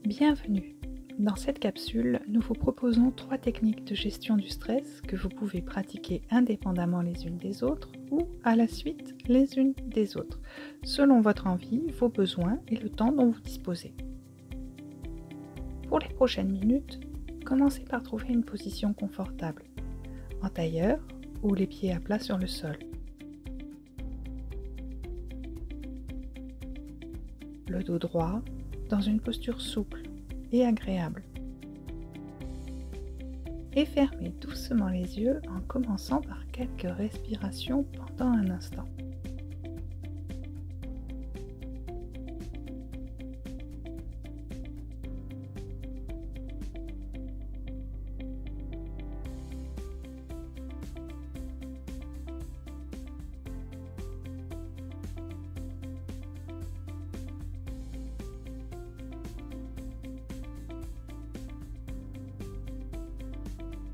Bienvenue! Dans cette capsule, nous vous proposons 3 techniques de gestion du stress que vous pouvez pratiquer indépendamment les unes des autres ou à la suite les unes des autres, selon votre envie, vos besoins et le temps dont vous disposez. Pour les prochaines minutes, commencez par trouver une position confortable, en tailleur ou les pieds à plat sur le sol. Le dos droit, dans une posture souple et agréable. Et fermez doucement les yeux en commençant par quelques respirations pendant un instant.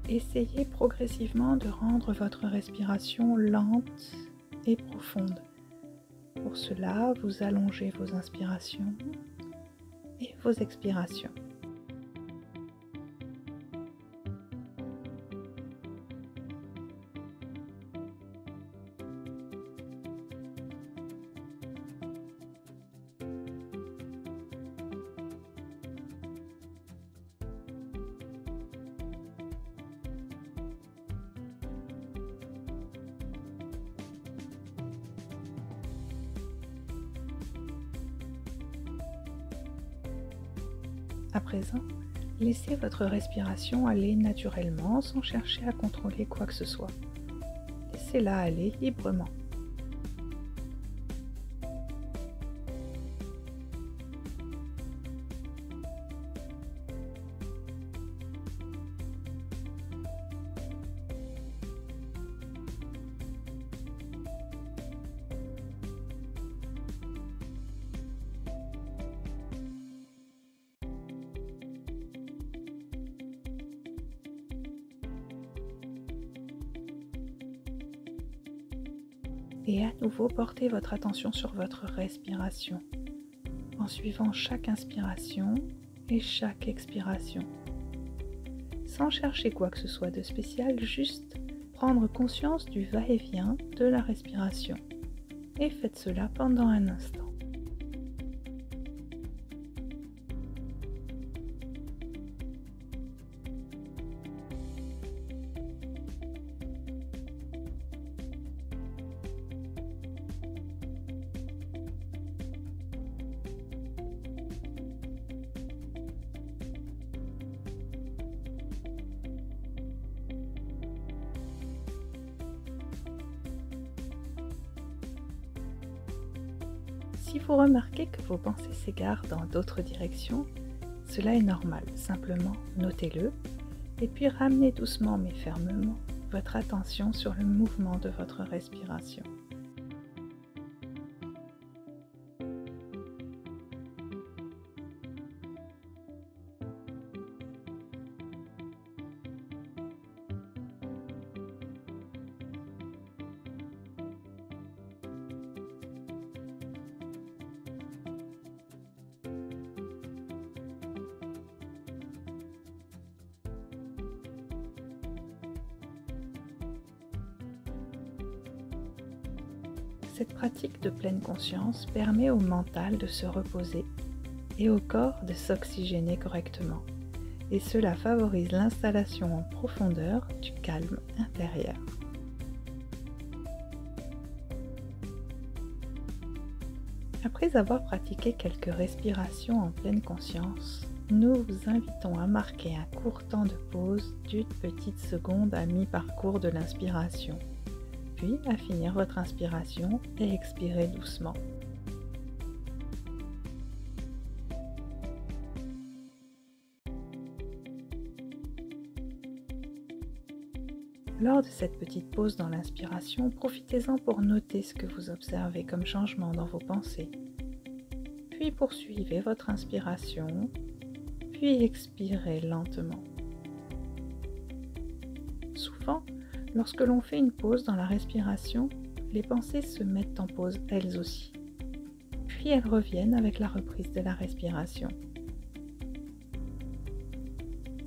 Essayez progressivement de rendre votre respiration lente et profonde. Pour cela, vous allongez vos inspirations et vos expirations. À présent, laissez votre respiration aller naturellement sans chercher à contrôler quoi que ce soit. Laissez-la aller librement. Et à nouveau, portez votre attention sur votre respiration, en suivant chaque inspiration et chaque expiration. Sans chercher quoi que ce soit de spécial, juste prendre conscience du va-et-vient de la respiration. Et faites cela pendant un instant. Si vous remarquez que vos pensées s'égarent dans d'autres directions, cela est normal, simplement notez-le et puis ramenez doucement mais fermement votre attention sur le mouvement de votre respiration. Cette pratique de pleine conscience permet au mental de se reposer et au corps de s'oxygéner correctement. Et cela favorise l'installation en profondeur du calme intérieur. Après avoir pratiqué quelques respirations en pleine conscience, nous vous invitons à marquer un court temps de pause d'une petite seconde à mi-parcours de l'inspiration. Puis à finir votre inspiration et expirez doucement. Lors de cette petite pause dans l'inspiration, profitez-en pour noter ce que vous observez comme changement dans vos pensées. Puis poursuivez votre inspiration, puis expirez lentement. Souvent, lorsque l'on fait une pause dans la respiration, les pensées se mettent en pause elles aussi. Puis elles reviennent avec la reprise de la respiration.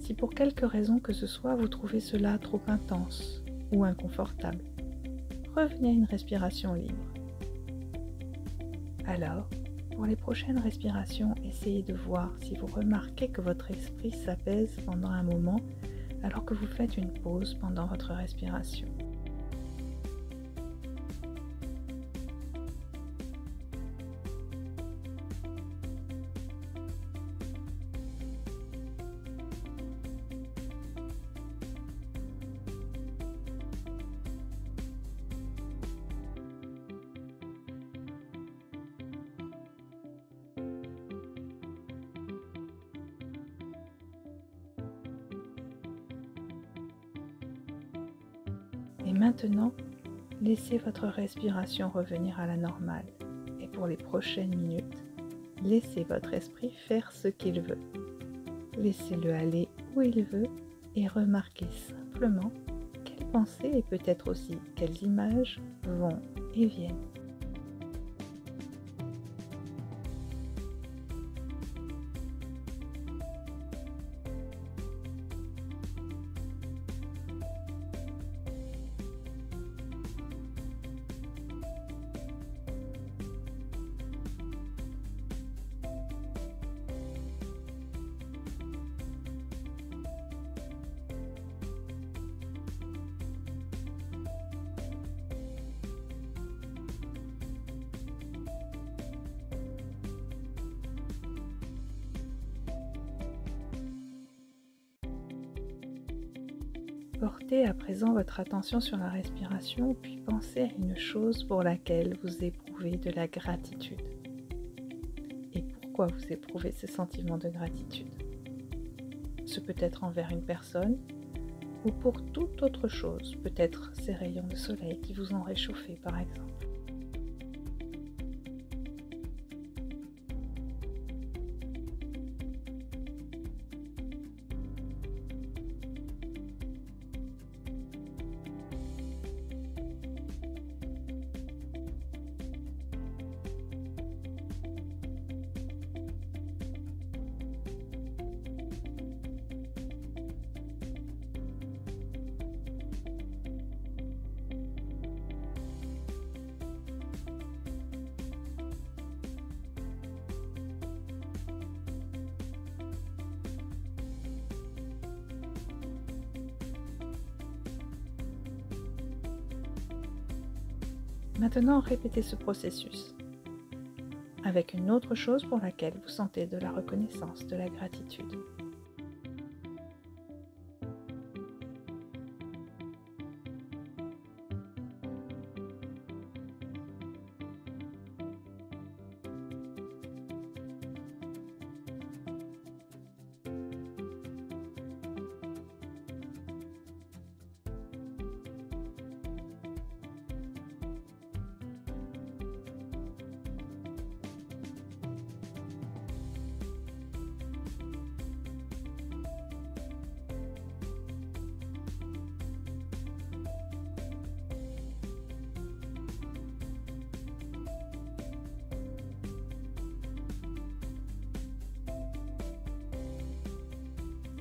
Si pour quelque raison que ce soit vous trouvez cela trop intense ou inconfortable, revenez à une respiration libre. Alors, pour les prochaines respirations, essayez de voir si vous remarquez que votre esprit s'apaise pendant un moment alors que vous faites une pause pendant votre respiration. Et maintenant, laissez votre respiration revenir à la normale. Et pour les prochaines minutes, laissez votre esprit faire ce qu'il veut. Laissez-le aller où il veut et remarquez simplement quelles pensées et peut-être aussi quelles images vont et viennent. Portez à présent votre attention sur la respiration, puis pensez à une chose pour laquelle vous éprouvez de la gratitude. Et pourquoi vous éprouvez ce sentiment de gratitude? Ce peut être envers une personne ou pour toute autre chose, peut-être ces rayons de soleil qui vous ont réchauffé par exemple. Maintenant, répétez ce processus avec une autre chose pour laquelle vous sentez de la reconnaissance, de la gratitude.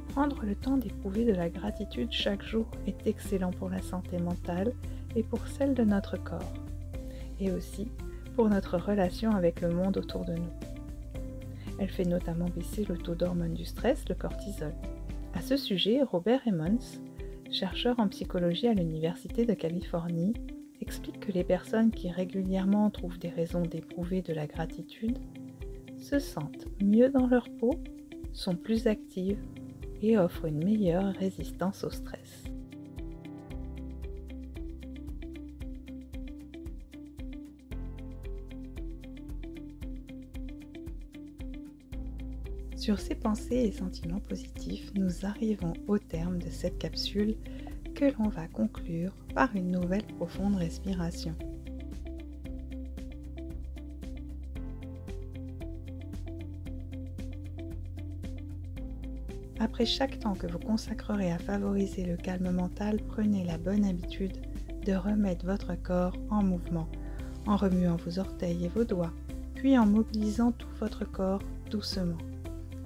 Prendre le temps d'éprouver de la gratitude chaque jour est excellent pour la santé mentale et pour celle de notre corps, et aussi pour notre relation avec le monde autour de nous. Elle fait notamment baisser le taux d'hormone du stress, le cortisol. À ce sujet, Robert Emmons, chercheur en psychologie à l'Université de Californie, explique que les personnes qui régulièrement trouvent des raisons d'éprouver de la gratitude se sentent mieux dans leur peau, sont plus actives et offrent une meilleure résistance au stress. Sur ces pensées et sentiments positifs, nous arrivons au terme de cette capsule que l'on va conclure par une nouvelle profonde respiration. Après chaque temps que vous consacrerez à favoriser le calme mental, prenez la bonne habitude de remettre votre corps en mouvement, en remuant vos orteils et vos doigts, puis en mobilisant tout votre corps doucement.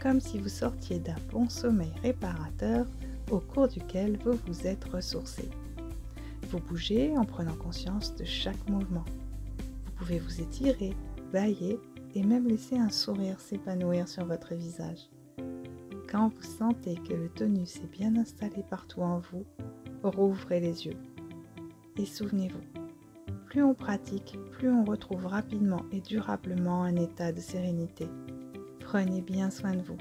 comme si vous sortiez d'un bon sommeil réparateur au cours duquel vous vous êtes ressourcé. Vous bougez en prenant conscience de chaque mouvement. Vous pouvez vous étirer, bâiller et même laisser un sourire s'épanouir sur votre visage. Quand vous sentez que le tonus est bien installé partout en vous, rouvrez les yeux. Et souvenez-vous, plus on pratique, plus on retrouve rapidement et durablement un état de sérénité. Prenez bien soin de vous.